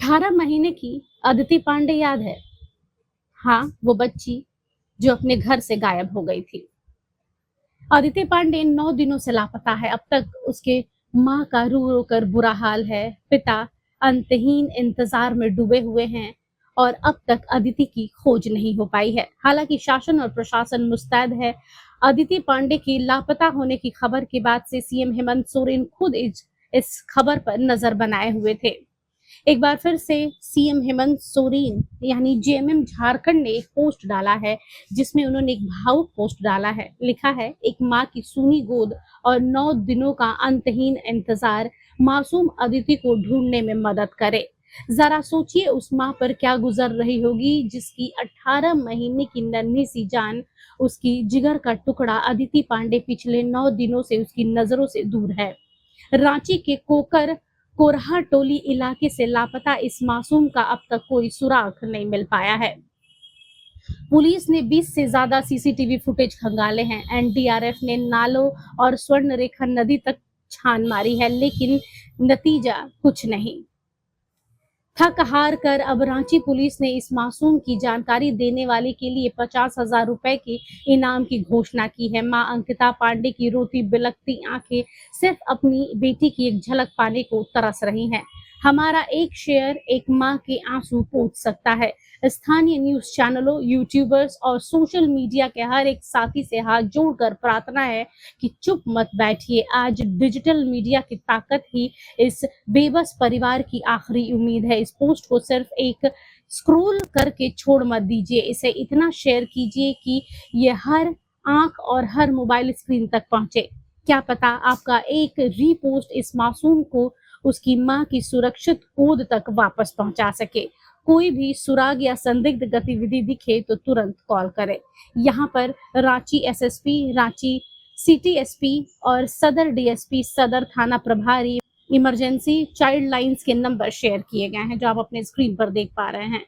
18 महीने की अदिति पांडे याद है? हाँ, वो बच्ची जो अपने घर से गायब हो गई थी। अदिति पांडे 9 दिनों से लापता है। अब तक उसके माँ का रो-रो कर बुरा हाल है। पिता अंतहीन इंतजार में डूबे हुए हैं और अब तक अदिति की खोज नहीं हो पाई है। हालांकि शासन और प्रशासन मुस्तैद है। अदिति पांडे की लापता होने की खबर के बाद से सीएम हेमंत सोरेन खुद इस खबर पर नजर बनाए हुए थे। एक बार फिर से सीएम हेमंत सोरेन यानी जेएमएम झारखंड ने एक पोस्ट डाला है, जिसमें उन्होंने एक भावुक पोस्ट डाला है। लिखा है, एक माँ की सूनी गोद और 9 दिनों का अंतहीन इंतजार मासूम अदिति को ढूंढने में मदद करे। जरा सोचिए उस माँ पर क्या गुजर रही होगी जिसकी 18 महीने की नन्ही सी जान, उसकी जिगर का टुकड़ा अदिति पांडे पिछले 9 दिनों से उसकी नजरों से दूर है। रांची के कोरहा टोली इलाके से लापता इस मासूम का अब तक कोई सुराग नहीं मिल पाया है। पुलिस ने 20 से ज्यादा सीसीटीवी फुटेज खंगाले हैं। एनडीआरएफ ने नालों और स्वर्ण रेखा नदी तक छान मारी है, लेकिन नतीजा कुछ नहीं। थक हार कर अब रांची पुलिस ने इस मासूम की जानकारी देने वाले के लिए 50,000 रुपए के इनाम की घोषणा की है। मां अंकिता पांडे की रोती बिलखती आंखें सिर्फ अपनी बेटी की एक झलक पाने को तरस रही हैं। हमारा एक शेयर एक मां के आंसू पोंछ सकता है। स्थानीय न्यूज चैनलों, यूट्यूबर्स और सोशल मीडिया के हर एक साथी से हाथ जोड़कर प्रार्थना है कि चुप मत बैठिए। आज डिजिटल मीडिया की ताकत ही इस बेबस परिवार की आखिरी उम्मीद है। इस पोस्ट को सिर्फ एक स्क्रॉल करके छोड़ मत दीजिए, इसे इतना शेयर कीजिए कि ये हर आंख और हर मोबाइल स्क्रीन तक पहुंचे। क्या पता आपका एक रीपोस्ट इस मासूम को उसकी मां की सुरक्षित गोद तक वापस पहुंचा सके। कोई भी सुराग या संदिग्ध गतिविधि दिखे तो तुरंत कॉल करें। यहाँ पर Ranchi SSP, Ranchi city SP और सदर डीएसपी, सदर थाना प्रभारी, इमरजेंसी, चाइल्ड लाइंस के नंबर शेयर किए गए हैं, जो आप अपने स्क्रीन पर देख पा रहे हैं।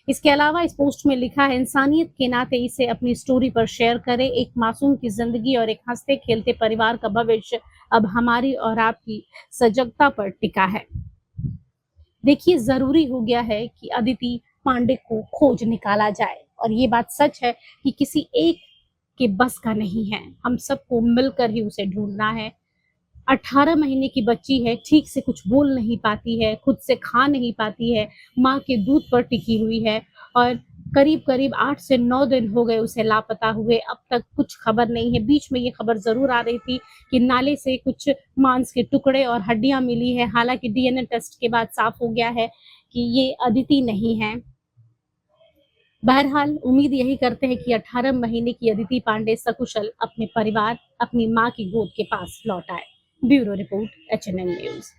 इसके अलावा इस पोस्ट में लिखा है, इंसानियत के नाते इसे अपनी स्टोरी पर शेयर करें। एक मासूम की जिंदगी और एक हंसते खेलते परिवार का भविष्य अब हमारी और आपकी सजगता पर टिका है। देखिए, जरूरी हो गया है कि अदिति पांडे को खोज निकाला जाए, और ये बात सच है कि किसी एक के बस का नहीं है। हम सबको मिलकर ही उसे ढूंढना है। 18 महीने की बच्ची है, ठीक से कुछ बोल नहीं पाती है, खुद से खा नहीं पाती है, माँ के दूध पर टिकी हुई है और करीब करीब 8 से 9 दिन हो गए उसे लापता हुए। अब तक कुछ खबर नहीं है। बीच में ये खबर जरूर आ रही थी कि नाले से कुछ मांस के टुकड़े और हड्डियां मिली है। हालांकि डीएनए टेस्ट के बाद साफ हो गया है कि ये अदिति नहीं है। बहरहाल उम्मीद यही करते हैं कि 18 महीने की अदिति पांडे सकुशल अपने परिवार, अपनी मां की गोद के पास लौट आए। Bureau report, HNN news.